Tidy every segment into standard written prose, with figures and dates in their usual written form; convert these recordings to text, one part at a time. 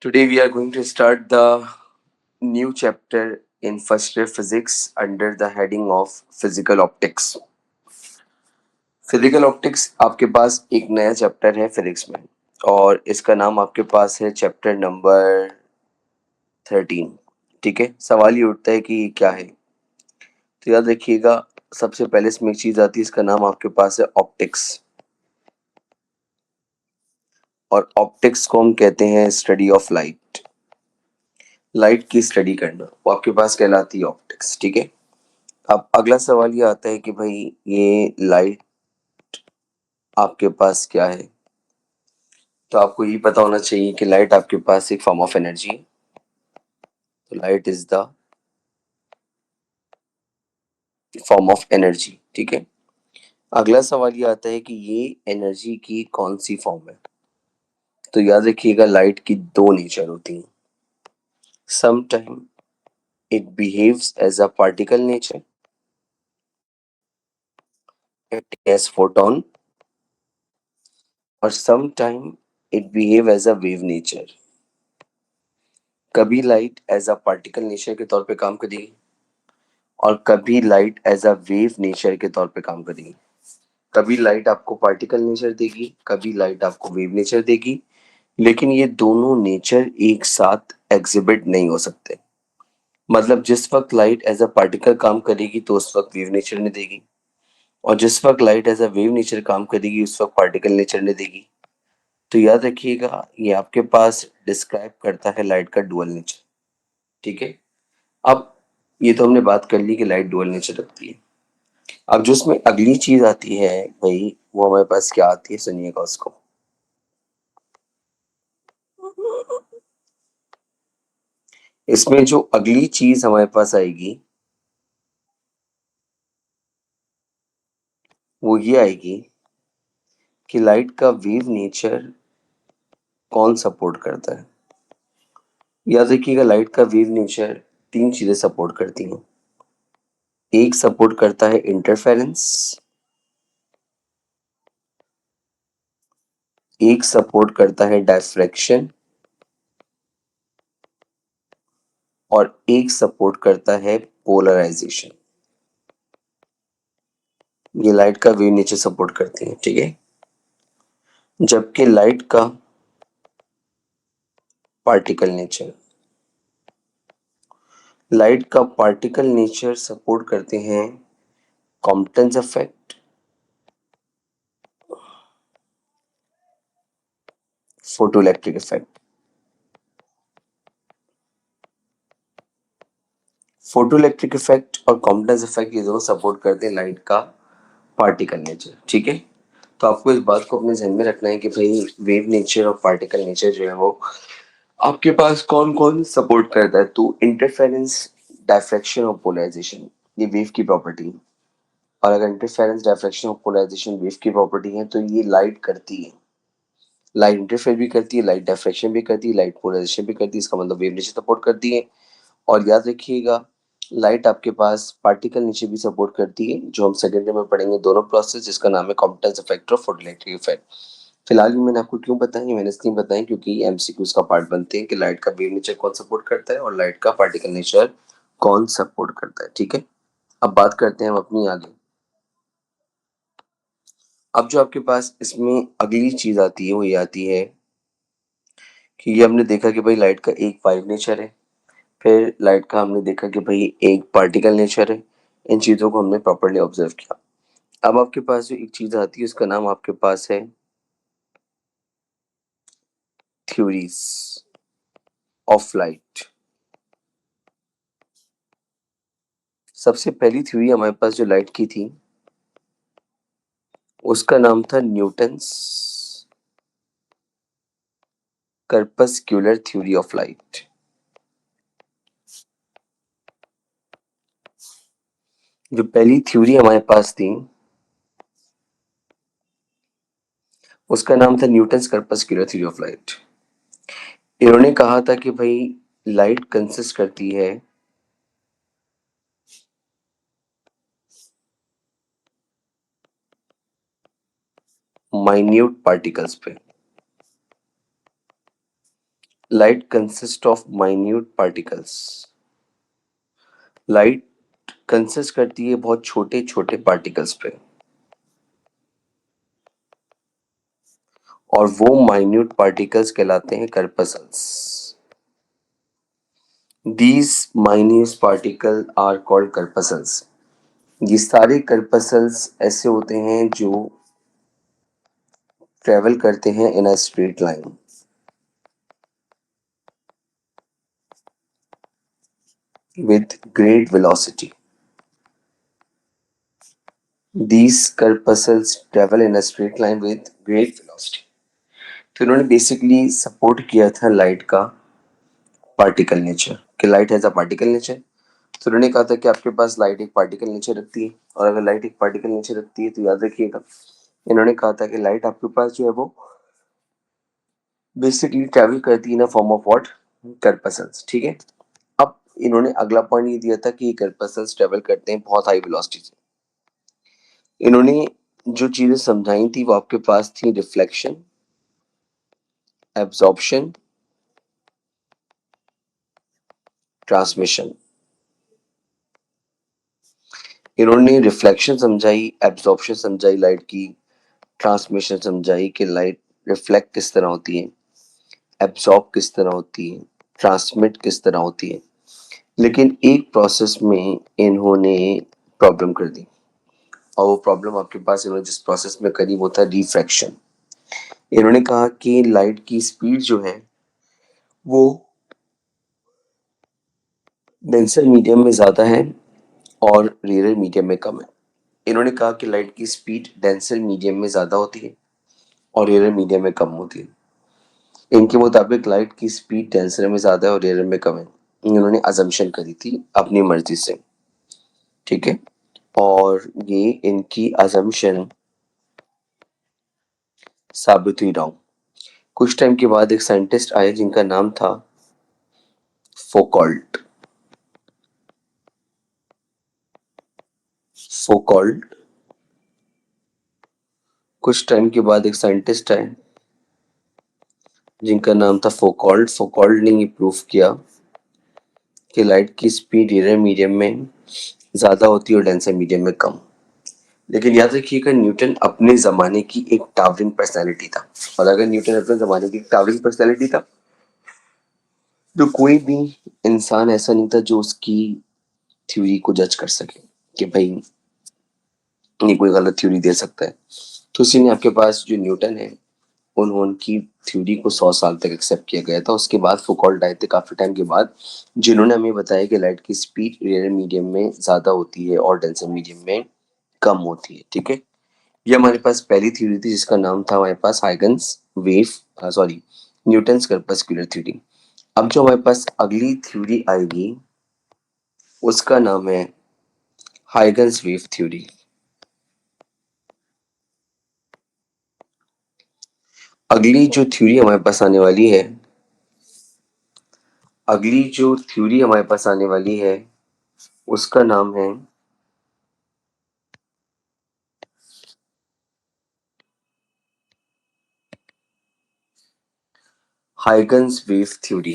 Today we are going to start the new chapter in first year physics under the heading of physical optics. Physical optics आपके पास एक नया chapter है physics में और इसका नाम आपके पास है चैप्टर नंबर 13। ठीक है, सवाल ये उठता है कि ये क्या है। तो याद रखिएगा, सबसे पहले इसमें एक चीज आती है, इसका नाम आपके पास है ऑप्टिक्स। और ऑप्टिक्स को हम कहते हैं स्टडी ऑफ लाइट। लाइट की स्टडी करना वो आपके पास कहलाती है ऑप्टिक्स। ठीक है, अब अगला सवाल ये आता है कि भाई ये लाइट आपके पास क्या है। तो आपको ये पता होना चाहिए कि लाइट आपके पास एक फॉर्म ऑफ एनर्जी है। तो light is the form of energy. ठीक है, अगला सवाल ये आता है कि ये एनर्जी की कौन सी फॉर्म है। तो याद रखिएगा, लाइट की दो नेचर होती हैं। Some time it behaves as a particle nature, it as photon, और some time it behave as a wave nature. कभी light as a particle nature के तौर पे काम करेगी और कभी light as a wave nature के तौर पे काम करेगी। कभी लाइट आपको पार्टिकल नेचर देगी, कभी लाइट आपको वेव नेचर देगी, लेकिन ये दोनों नेचर एक साथ एग्जिबिट नहीं हो सकते। मतलब जिस वक्त लाइट एज अ पार्टिकल काम करेगी तो उस वक्त वेव नेचर ने देगी, और जिस वक्त light as a wave nature काम करेगी उस वक्त पार्टिकल नेचर ने देगी। तो याद रखिएगा, ये आपके पास डिस्क्राइब करता है लाइट का डुअल नेचर। ठीक है, अब ये तो हमने बात कर ली कि लाइट डुअल नेचर रखती है। अब जो इसमें अगली चीज आती है भाई, वो हमारे पास क्या आती है, सुनिएगा उसको। इसमें जो अगली चीज हमारे पास आएगी वो ये आएगी कि लाइट का वेव नेचर कौन सपोर्ट करता है। याद रखिएगा, लाइट का वेव नेचर तीन चीजें सपोर्ट करती हैं। एक सपोर्ट करता है इंटरफेरेंस, एक सपोर्ट करता है डायफ्रैक्शन, और एक सपोर्ट करता है पोलराइजेशन। ये लाइट का वेव नेचर सपोर्ट करती है। ठीक है, जबकि लाइट का पार्टिकल नेचर, लाइट का पार्टिकल नेचर सपोर्ट करते हैं Compton's effect, photoelectric effect. Photoelectric effect और कॉम्पटन्स इफेक्ट ये दोनों सपोर्ट करते हैं लाइट का पार्टिकल नेचर। ठीक है, तो आपको इस बात को अपने ध्यान में रखना है कि भाई वेव नेचर और पार्टिकल नेचर जो है वो आपके पास कौन कौन सपोर्ट करता है। तो इंटरफेरेंस, डायफ्रैक्शन और पोलराइजेशन ये वेव की प्रॉपर्टी है। और अगर इंटरफेरेंस, डायफ्रैक्शन और पोलराइजेशन वेव की प्रॉपर्टी है तो ये लाइट करती है। लाइट इंटरफेयर भी करती है, लाइट डायफ्रैक्शन भी करती है, लाइट पोलराइजेशन भी करती है। इसका मतलब वेव नेचर सपोर्ट करती है। और याद रखिएगा, लाइट आपके पास पार्टिकल नीचे भी सपोर्ट करती है, जो हम सेकेंड में पढ़ेंगे दोनों प्रोसेस, जिसका नाम है कॉम्पटेंस इफेक्ट और फोटोइलेक्ट्रिक इफेक्ट। फिलहाल भी मैंने आपको क्यों बताया, मैंने इसलिए बताया क्योंकि एमसीक्यूज का पार्ट बनते हैं कि लाइट का वेव नेचर कौन सपोर्ट करता है और लाइट का पार्टिकल नेचर कौन सपोर्ट करता है। ठीक है, अब बात करते हैं हम अपनी आगे। अब जो आपके पास इसमें अगली चीज आती है वो ये आती है कि ये हमने देखा कि भाई लाइट का एक वाइव नेचर है, फिर लाइट का हमने देखा कि भाई एक पार्टिकल नेचर है। इन चीज़ों को हमने प्रॉपरली ऑब्जर्व किया। अब आपके पास जो एक चीज़ आती है उसका नाम आपके पास है थ्योरीज ऑफ लाइट। सबसे पहली थ्योरी हमारे पास जो लाइट की थी उसका नाम था न्यूटन्स कर्पस्क्यूलर थ्योरी ऑफ लाइट। जो पहली थ्योरी हमारे पास थी उसका नाम था न्यूटन्स कर्पस्क्यूलर थ्योरी ऑफ लाइट। इन्होंने कहा था कि भाई लाइट कंसिस्ट करती है माइन्यूट पार्टिकल्स पे। Light consist of minute particles. Light consist करती है बहुत छोटे छोटे पार्टिकल्स पे, और वो माइन्यूट पार्टिकल्स कहलाते हैं corpuscles. These minute particle are called corpuscles. ये सारे कर्पसल्स ऐसे होते हैं जो ट्रेवल करते हैं in a straight line with great velocity. These corpuscles travel in a straight line with great velocity. तो इन्होंने बेसिकली सपोर्ट किया था लाइट का पार्टिकल नेचर, कि light has a particle nature. तो उन्होंने कहा था कि आपके पास लाइट एक पार्टिकल नेचर रखती है, और अगर लाइट एक पार्टिकल नेचर रखती है तो याद रखिएगा, इन्होंने कहा था कि लाइट आपके पास जो है वो बेसिकली ट्रेवल करती है in form of what, corpuscles. ठीक है। अब इन्होंने अगला पॉइंट ये दिया था कि ये कर्पसल्स ट्रेवल करते हैं बहुत हाई वेलोसिटी से। इन्होंने जो चीजें समझाई थी वो आपके पास थी रिफ्लेक्शन, एब्जॉर्प्शन, ट्रांसमिशन। इन्होंने रिफ्लेक्शन समझाई, एब्जॉर्प्शन समझाई लाइट की, ट्रांसमिशन समझाई कि लाइट रिफ्लेक्ट किस तरह होती है, एब्जॉर्ब किस तरह होती है, ट्रांसमिट किस तरह होती है। लेकिन एक प्रोसेस में इन्होंने प्रॉब्लम कर दी, और वो प्रॉब्लम आपके पास इन्होंने जिस प्रोसेस में करी वो था रिफ्रैक्शन। इन्होंने कहा कि लाइट की स्पीड जो है वो डेंसर मीडियम में ज़्यादा है और रेयर मीडियम में कम है। इन्होंने कहा कि लाइट की स्पीड डेंसर मीडियम में ज़्यादा होती है और रेयर मीडियम में कम होती है। इनके मुताबिक लाइट की स्पीड डेंसर में ज़्यादा है और रेयर में कम है। इन्होंने अजम्पशन करी थी अपनी मर्जी से। ठीक है। और ये इनकी अजम्पशन साबित हुई रॉन्ग। कुछ टाइम के बाद एक साइंटिस्ट आए जिनका नाम था फोकॉल्ट। फोकॉल्ट। कुछ टाइम के बाद एक साइंटिस्ट आए जिनका नाम था फोकॉल्ट। फोकॉल्ट ने ये प्रूफ किया कि लाइट की स्पीड रेयर मीडियम में ज़्यादा होती है और डेंसर मीडियम में कम। लेकिन याद रखिएगा, न्यूटन अपने ज़माने की एक टावरिंग पर्सनैलिटी था, और अगर न्यूटन अपने ज़माने की एक टावरिंग पर्सनैलिटी था तो कोई भी इंसान ऐसा नहीं था जो उसकी थ्योरी को जज कर सके कि भाई ये कोई गलत थ्योरी दे सकता है। तो इसी ने आपके पास जो न्यूटन है, उनकी थ्योरी को 100 साल तक एक्सेप्ट किया गया था। उसके बाद फुकॉल्ट आए थे काफ़ी टाइम के बाद, जिन्होंने हमें बताया कि लाइट की स्पीड रेयर मीडियम में ज़्यादा होती है और डेंसर मीडियम में कम होती है। ठीक है। ये हमारे पास पहली थ्योरी थी जिसका नाम था हमारे पास Huygens wave, sorry, Newton's corpuscular theory. अब जो हमारे पास अगली थ्योरी आएगी उसका नाम है हाइगन्स वेव थ्योरी। अगली जो थ्योरी हमारे पास आने वाली है, अगली जो थ्योरी हमारे पास आने वाली है उसका नाम है Huygens wave theory.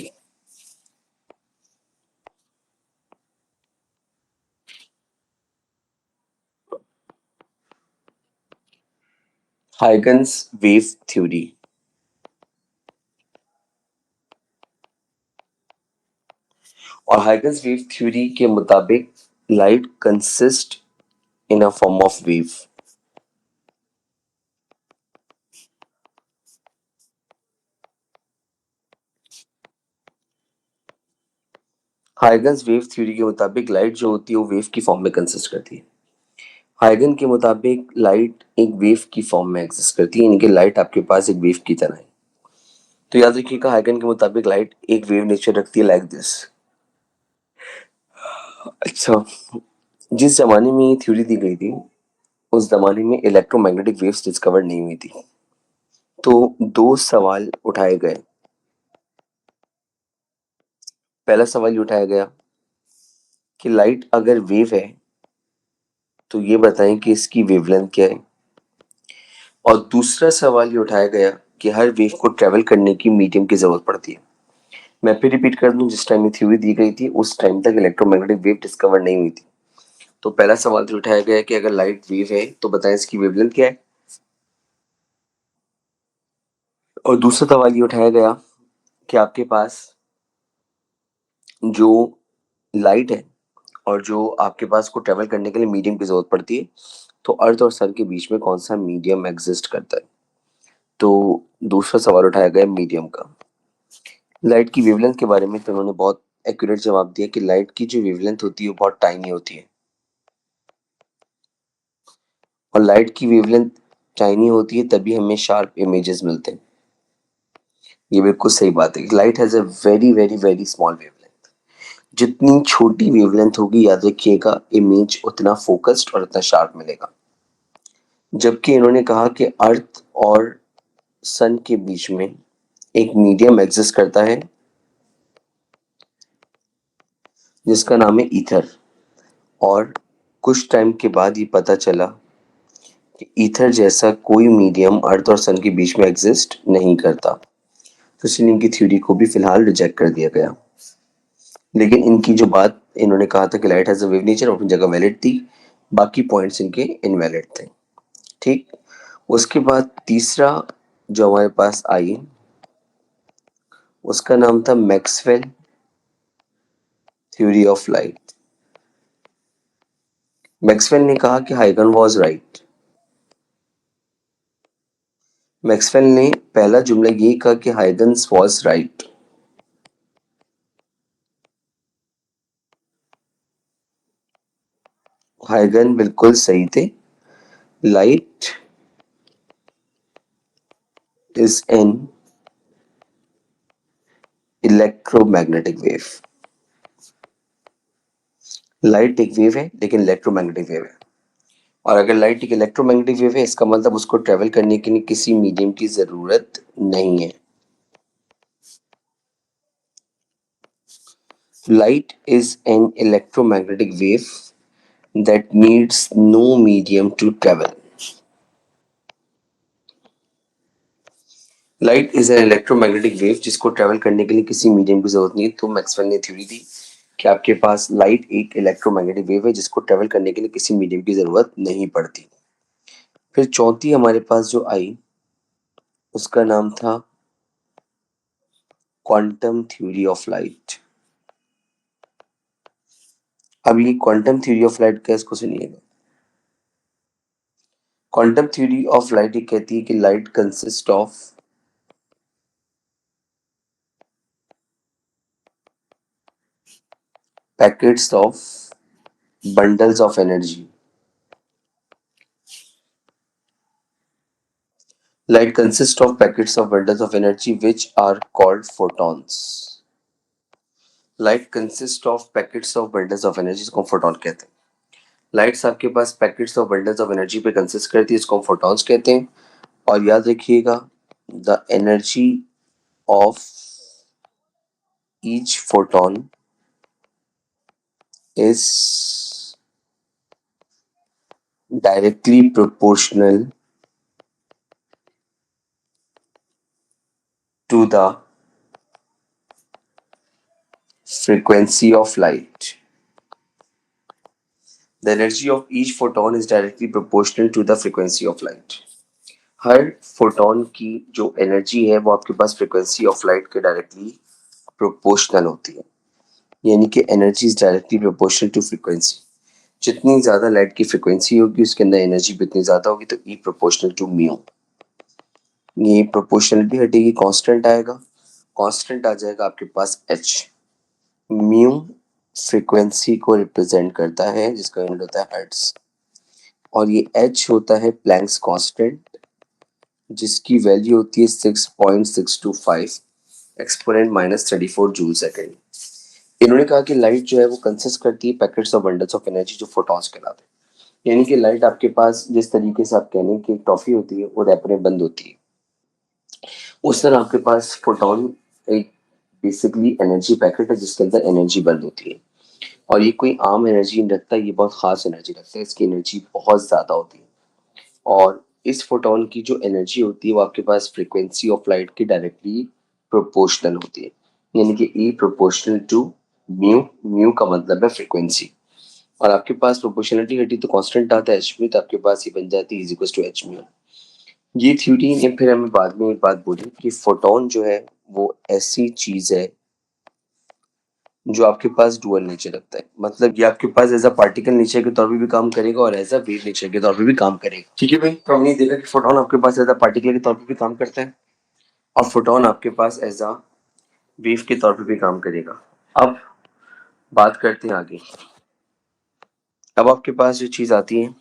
Huygens wave theory. और हाइगन्स वेव थ्योरी के मुताबिक light consist in a form of wave. Huygens wave theory के मुताबिक लाइट जो होती है वो वेव की फॉर्म में कंसिस्ट करती है। हाइगन के मुताबिक लाइट एक वेव की फॉर्म में एग्जिस्ट करती है, यानी कि लाइट आपके पास एक वेव की तरह है। तो याद रखिएगा, हाइगन के मुताबिक लाइट एक वेव नेचर रखती है लाइक दिस। अच्छा, जिस जमाने में ये थ्योरी दी गई थी उस जमाने में इलेक्ट्रोमैग्नेटिक वेव्स डिस्कवर नहीं हुई थी। तो दो सवाल उठाए गए। पहला सवाल ये उठाया गया कि लाइट अगर वेव है तो ये बताएं कि इसकी वेवलेंथ क्या है। और दूसरा सवाल ये उठाया गया कि हर वेव को ट्रेवल करने की मीडियम की जरूरत पड़ती है। मैं फिर रिपीट कर दूं, जिस टाइम ये थ्योरी दी गई थी उस टाइम तक इलेक्ट्रोमैग्नेटिक वेव डिस्कवर नहीं हुई थी। तो पहला सवाल जो उठाया गया है कि अगर लाइट वेव है तो बताएं इसकी वेवलेंथ क्या है। और दूसरा सवाल ये उठाया गया कि आपके पास जो लाइट है और जो आपके पास को ट्रेवल करने के लिए मीडियम की जरूरत पड़ती है, तो अर्थ और सन के बीच में कौन सा मीडियम एग्जिस्ट करता है। तो दूसरा सवाल उठाया गया मीडियम का। लाइट की वेवलेंथ के बारे में तो उन्होंने बहुत एक्यूरेट जवाब दिया कि लाइट की जो वेवलेंथ होती है वो बहुत टाइनी होती है। और लाइट की वेवलेंथ टाइनी होती है तभी हमें शार्प इमेजेस मिलते हैं। ये बिल्कुल सही बात है। Light has a very very very small wavelength. जितनी छोटी वेवलेंथ होगी याद रखिएगा इमेज उतना फोकस्ड और उतना शार्प मिलेगा। जबकि इन्होंने कहा कि अर्थ और सन के बीच में एक मीडियम एग्जिस्ट करता है जिसका नाम है ईथर। और कुछ टाइम के बाद ये पता चला कि ईथर जैसा कोई मीडियम अर्थ और सन के बीच में एग्जिस्ट नहीं करता। तो इसलिए इनकी थ्योरी को भी फिलहाल रिजेक्ट कर दिया गया। लेकिन इनकी जो बात इन्होंने कहा था कि light has a wave nature अपनी जगह वैलिड थी, बाकी पॉइंट्स इनके इनवैलिड थे। ठीक। उसके बाद तीसरा जो हमारे पास आई उसका नाम था Maxwell theory of light. Maxwell ने कहा कि हाइगन वाज राइट। मैक्सवेल ने पहला जुमला ये कहा कि हाइगन्स वाज राइट। हाइगन बिल्कुल सही थे। Light is an electromagnetic wave. Light एक वेव है लेकिन इलेक्ट्रोमैग्नेटिक वेव है। और अगर लाइट एक इलेक्ट्रोमैग्नेटिक वेव है इसका मतलब उसको ट्रेवल करने के लिए किसी मीडियम की जरूरत नहीं है। Light is an electromagnetic wave that needs no medium to travel. Light is an electromagnetic wave जिसको ट्रेवल करने के लिए किसी मीडियम की जरूरत नहीं है। तो मैक्सवेल ने थ्योरी दी कि आपके पास लाइट एक इलेक्ट्रोमैग्नेटिक वेव है जिसको ट्रेवल करने के लिए किसी मीडियम की जरूरत नहीं पड़ती। फिर चौथी हमारे पास जो आई उसका नाम था क्वांटम थ्योरी ऑफ लाइट। अब ये क्वांटम थ्योरी ऑफ लाइट का इसको सुनिएगा। क्वांटम थ्योरी ऑफ लाइट ये कहती है कि light consist of packets of bundles of energy. Light consists of packets of bundles of energy which are called photons. Light consists of packets of bundles of energy जिसको photon कहते हैं। Lights आपके पास packets of bundles of energy पे consist करती है इसको हम फोटॉन्स कहते हैं। और याद रखिएगा the energy of each photon is directly proportional to the frequency of light. The energy of each photon is directly proportional to the frequency of light. हर फोटोन की जो एनर्जी है वो आपके पास फ्रीक्वेंसी ऑफ लाइट के directly proportional होती है। यानी कि energy is directly proportional to frequency. जितनी ज्यादा लाइट की फ्रीक्वेंसी होगी उसके अंदर एनर्जी भी उतनी ज्यादा होगी। तो ई प्रोपोर्शनल टू म्यू। ये प्रोपोर्शनलिटी हटेगी कांस्टेंट आएगा। कांस्टेंट आ जाएगा आपके पास एच। म्यू फ्रीक्वेंसी को रिप्रेजेंट करता है जिसका यूनिट होता है हर्ट्ज। और ये एच होता है प्लैंक्स कांस्टेंट जिसकी वैल्यू होती है 6.625 एक्सपोनेंट -34 जूल सेकेंड। इन्होंने कहा कि लाइट जो है वो कंसिस्ट करती है पैकेट्स और बंडल्स ऑफ एनर्जी जो फोटॉन्स कहलाते हैं। यानी कि लाइट आपके पास जिस तरीके से आप कह लें कि टॉफी होती है वो रैपर में बंद होती है, उस तरह आपके पास फोटोन एक बेसिकली एनर्जी पैकेट है जिसके अंदर एनर्जी बंद होती है। और ये कोई आम एनर्जी नहीं रखता, ये बहुत खास एनर्जी रखता है। इसकी एनर्जी बहुत ज्यादा होती है। और इस फोटोन की जो एनर्जी होती है वो आपके पास फ्रीक्वेंसी ऑफ लाइट के डायरेक्टली प्रोपोर्शनल होती है। यानी कि E proportional to mu, mu का मतलब है फ्रीक्वेंसी, और आपके पास प्रोपोर्शनलिटी घटी तो कांस्टेंट आता है एच म्यू, तो आपके पास ये बन जाती है is equal to h mu. ये थ्योरी ने फिर हमें बाद में एक बात बोली कि फोटोन जो है वो ऐसी चीज है जो आपके पास डुअल नेचर रखता है, मतलब ये आपके पास एज अ पार्टिकल नेचर के तौर पे भी काम करेगा और एज अ वेव नेचर के तौर पे भी काम करेगा। ठीक है भाई, तो हमने देखा कि फोटोन आपके पास एज अ पार्टिकल के तौर पे भी काम करता है और फोटोन आपके पास एज अ वेव के तौर पे भी काम करेगा। अब बात करते हैं आगे। अब आपके पास जो चीज आती है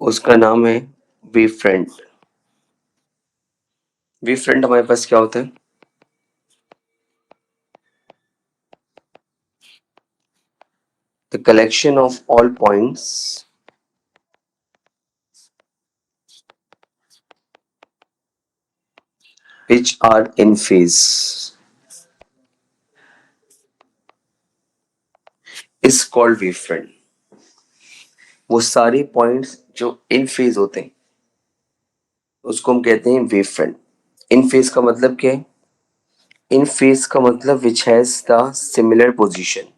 उसका नाम है वेव फ्रंट। वेव फ्रंट हमारे पास क्या होता है? The collection of all points which are in phase is called wavefront। वो सारे पॉइंट्स जो इन फेज होते हैं उसको हम कहते हैं वेव फ्रंट। इन फेज का मतलब क्या है? इन फेज का मतलब which has the similar position.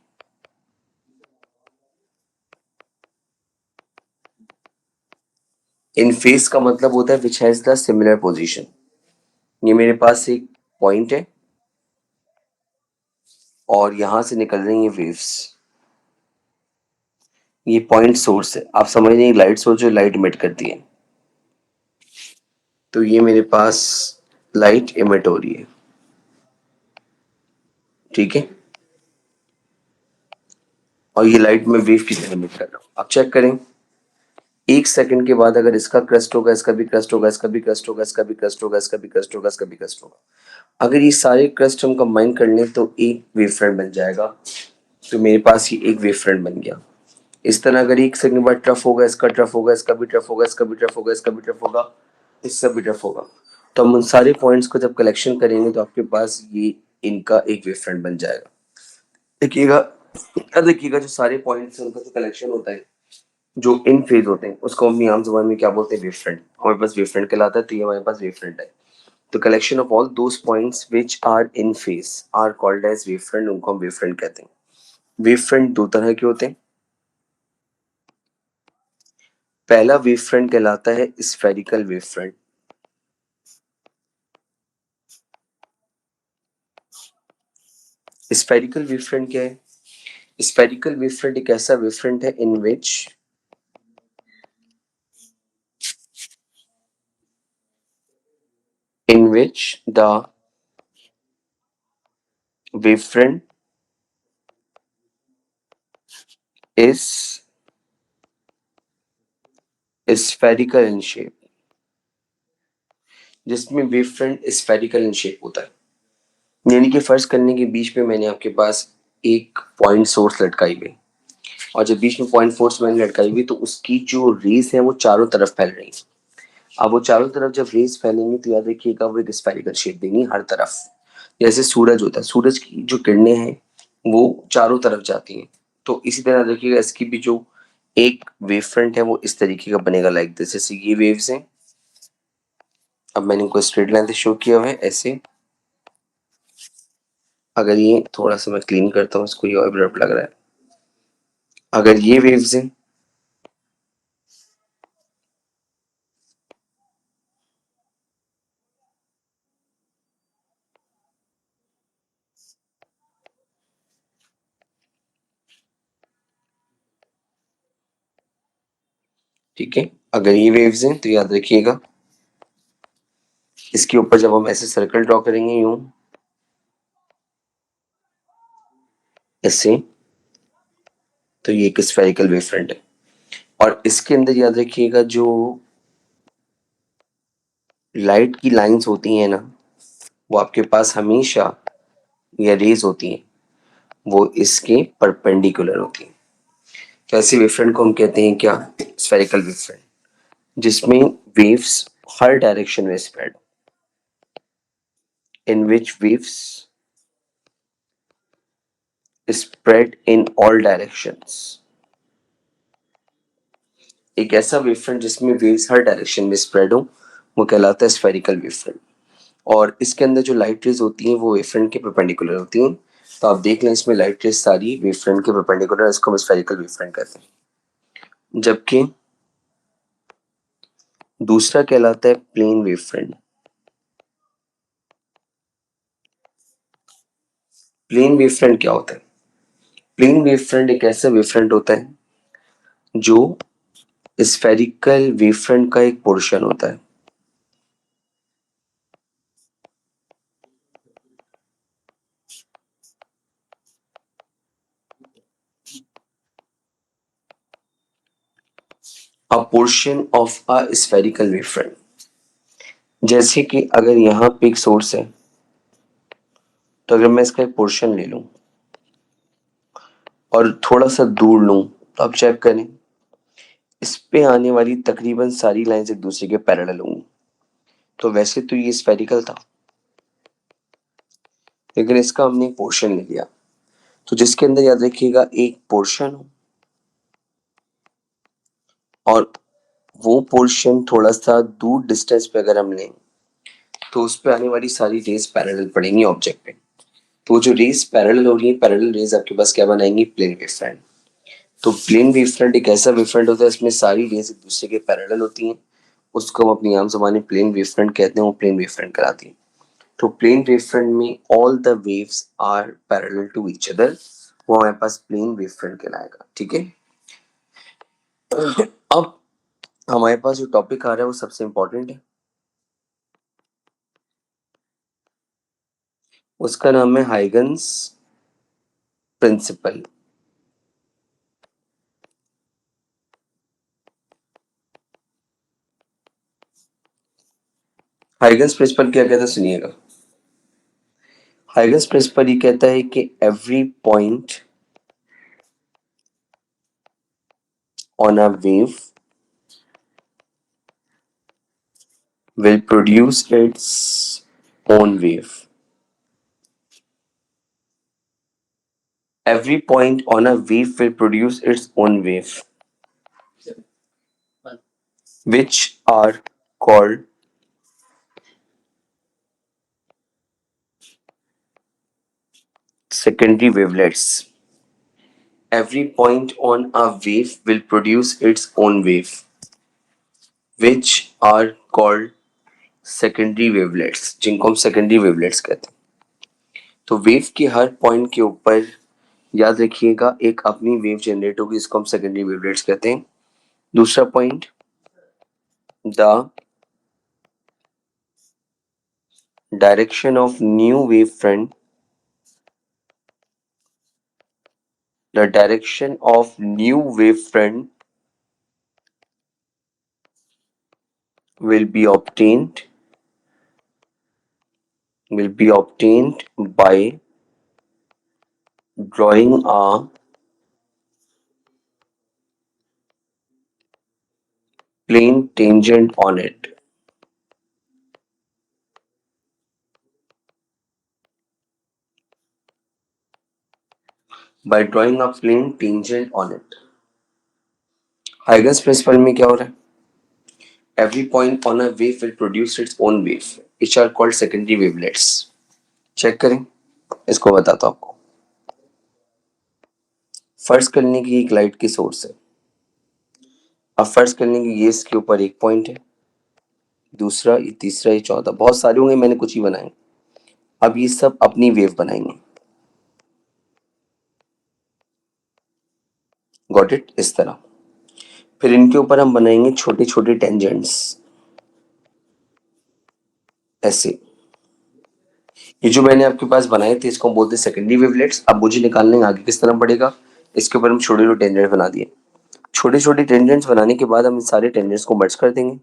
In phase का मतलब होता है which has the similar position. ये मेरे पास एक पॉइंट है और यहां से निकल रही है वेव्स। ये पॉइंट सोर्स है, आप समझ रहे हैं, लाइट सोर्स जो लाइट इमिट करती है। तो ये मेरे पास लाइट इमिट हो रही है, ठीक है, और ये लाइट में वेव की तरह इमिट कर रहा हूँ। आप चेक करें, एक सेकंड के बाद अगर इसका क्रस्ट होगा, इसका भी क्रस्ट होगा, इसका भी क्रस्ट होगा, इसका भी क्रस्ट होगा, इसका भी क्रस्ट होगा, इसका भी क्रस्ट होगा, अगर ये सारे क्रस्ट हम कंबाइन कर लें तो एक वेव फ्रंट बन जाएगा। तो मेरे पास ये एक वेव फ्रंट बन गया। इस तरह अगर एक सेकंड बाद ट्रफ होगा, इसका ट्रफ होगा, इसका भी ट्रफ होगा, इसका भी ट्रफ होगा, इसका भी ट्रफ होगा, इसका भी ट्रफ होगा, तो हम उन सारे पॉइंट्स को जब कलेक्शन करेंगे तो आपके पास ये इनका एक वेव फ्रंट बन जाएगा। देखिएगा, अब देखिएगा जो सारे पॉइंट्स हैं उनका जो कलेक्शन होता है जो इन फेज होते हैं उसको हम आम जुबान में क्या बोलते हैं? Wave front. हमारे पास वेव फ्रंट कहलाता है, तो ये हमारे पास वेव फ्रंट है। तो collection of all those points which are in phase are called as wave front, उनको हम वेव फ्रंट कहते हैं। वेव फ्रंट दो तरह के होते हैं। पहला वेव फ्रंट कहलाता है spherical wave front. Spherical wave front क्या है? स्फेरिकल वेव फ्रंट एक ऐसा वेव फ्रंट है in which the wavefront is spherical in shape। जिसमें wave front spherical in shape होता है, यानी कि फर्ज करने के बीच में मैंने आपके पास एक पॉइंट सोर्स लटकाई हुई, और जब बीच में पॉइंट फोर्स मैंने लटकाई हुई तो उसकी जो रेस है वो चारों तरफ फैल रही है। अब वो चारों तरफ जब रेस फैलेंगी तो याद रखिएगा वो एक स्फेरिकल शेप देंगी हर तरफ। जैसे सूरज होता है, सूरज की जो किरणें हैं वो चारों तरफ जाती हैं, तो इसी तरह देखिएगा इसकी भी जो एक वेव फ्रंट है वो इस तरीके का बनेगा, लाइक दिस। जैसे ये वेव्स हैं, अब मैंने इनको स्ट्रेट लाइन से शो किया हुआ है ऐसे। अगर ये थोड़ा सा मैं क्लीन करता हूँ इसको, ये और ब्लर लग रहा है। अगर ये वेव्स हैं, ठीक है, अगर ये वेव्स हैं तो याद रखिएगा इसके ऊपर जब हम ऐसे सर्कल ड्रॉ करेंगे यूं ऐसे, तो ये एक स्फेरिकल वेव फ्रंट है। और इसके अंदर याद रखिएगा जो लाइट की लाइंस होती हैं ना, वो आपके पास हमेशा, या रेज होती हैं, वो इसके परपेंडिकुलर होती हैं। तो ऐसे वेव फ्रंट को हम कहते हैं क्या? स्फेरिकल वेव फ्रंट, जिसमें वेव्स हर डायरेक्शन में spread, in which waves spread in all directions। एक ऐसा वेव फ्रंट जिसमें वेव्स हर डायरेक्शन में स्प्रेड हो, वो कहलाता है स्फेरिकल वेवफ्रंट। और इसके अंदर जो लाइट रेज होती हैं वो वेवफ्रंट के परपेंडिकुलर होती हैं। तो आप देख लें इसमें लाइट रेज सारी वेवफ्रंट के परपेंडिकुलर, इसको हम स्फेरिकल वेवफ्रंट कहते हैं। जबकि दूसरा कहलाता है प्लेन वेवफ्रंट। प्लेन वेवफ्रंट क्या होता है? प्लेन वेवफ्रंट एक ऐसा वेवफ्रंट होता है जो स्फेरिकल वेवफ्रंट का एक पोर्शन होता है। अ portion of a spherical wavefront. जैसे कि अगर यहाँ पे एक सोर्स है, तो अगर मैं इसका एक पोर्शन ले लूं और थोड़ा सा दूर लूं, तो आप चेक करें इस पे आने वाली तकरीबन सारी लाइंस एक दूसरे के पैरेलल होंगी। तो वैसे तो ये स्फेरिकल था, लेकिन इसका हमने एक पोर्शन ले लिया, तो जिसके अंदर याद रखिएगा एक पोर्शन हो और वो पोर्शन थोड़ा सा दूर डिस्टेंस पे अगर हम लें, तो उस पे आने वाली सारी रेज पैरेलल पड़ेंगी ऑब्जेक्ट पे। तो जो रेज पैरेलल हो रही है, पैरेलल रेज आपके पास क्या बनाएंगी? Plane wave front. तो प्लेन वेव फ्रंट एक ऐसा वेव फ्रंट होता है इसमें सारी रेज एक दूसरे के पैरेलल होती हैं। उसको हम अपनी आम ज़बान में प्लेन वेव फ्रंट कहते हैं, वो प्लेन वेव फ्रंट कराती है। तो प्लेन वेव फ्रंट में all the waves are parallel to each other, वो हमारे पास प्लेन वेव फ्रंट कहलाएगा। ठीक है। अब हमारे पास जो टॉपिक आ रहा है वो सबसे इंपॉर्टेंट है, उसका नाम है हाइगन्स प्रिंसिपल। हाइगन्स प्रिंसिपल क्या कहता है सुनिएगा। हाइगन्स प्रिंसिपल ये कहता है कि every point on a wave will produce its own wave. Every point on a wave will produce its own wave, which are called secondary wavelets. Every point on a wave will produce its own wave, which are called secondary wavelets, जिनको हम secondary wavelets कहते हैं। तो wave के हर point के ऊपर याद रखिएगा एक अपनी वेव जनरेट होगी, इसको हम सेकेंडरी वेवलेट्स कहते हैं। दूसरा point, the direction of new wave front, the direction of new wavefront will be obtained by drawing a plane tangent on it. By drawing a plane tangent on it. Huygens principle में क्या हो रहा है? Every point on a wave will produce its own wave, which are called secondary wavelets. Check करें, इसको बताता हूँ आपको। फर्ज करने की एक लाइट की सोर्स है। अब फर्ज करने की ये इसके ऊपर एक पॉइंट है, दूसरा, ये तीसरा, ये चौथा, बहुत सारे होंगे, मैंने कुछ ही बनाए। अब ये सब अपनी वेव बनाएंगे। Got it? इस तरह। फिर इनके ऊपर हम बनाएंगे छोटे छोटे टेंजेंट्स, ऐसे। ये जो मैंने आपके पास बनाए थे इसको हम बोलते हैं सेकेंडरी वेवलेट्स। अब मुझे निकालने में आगे किस तरह पड़ेगा, इसके ऊपर हम छोटे छोटे टेंजेंट बना दिए। छोटे छोटे टेंजेंट्स बनाने के बाद हम इन सारे टेंजेंट्स को मर्ज कर देंगे।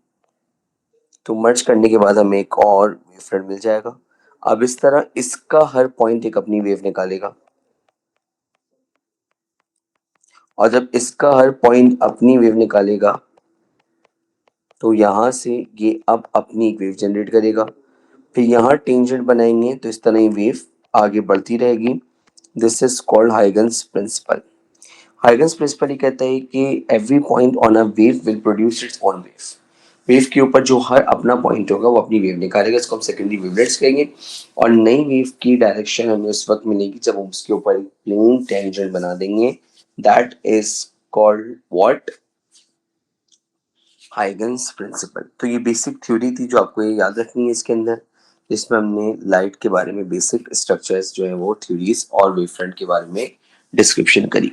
तो मर्ज करने के बाद हमें एक और वेवफ्रंट मिल जाएगा। अब इस तरह इसका हर पॉइंट एक अपनी वेव निकालेगा, और जब इसका हर पॉइंट अपनी वेव निकालेगा तो यहाँ से ये अब अपनी एक वेव जनरेट करेगा। फिर यहाँ टेंजेंट बनाएंगे तो इस तरह ही वेव आगे बढ़ती रहेगी। This is called Huygens principle. Huygens principle ये कहता है कि every point on a wave will produce its own wave, wave के ऊपर जो हर अपना पॉइंट होगा वो अपनी वेव निकालेगा, इसको हम सेकेंडरी वेवलेट्स कहेंगे। और नई वेव की डायरेक्शन हमें उस वक्त मिलेगी जब हम उसके ऊपर एक प्लेन टेंजेंट बना देंगे, that is called what, Huygens principle. तो ये बेसिक थ्योरी थी जो आपको ये याद रखनी है इसके अंदर, जिसमें हमने लाइट के बारे में बेसिक स्ट्रक्चर्स जो है वो थ्योरीज और वेवफ्रंट के बारे में डिस्क्रिप्शन करी।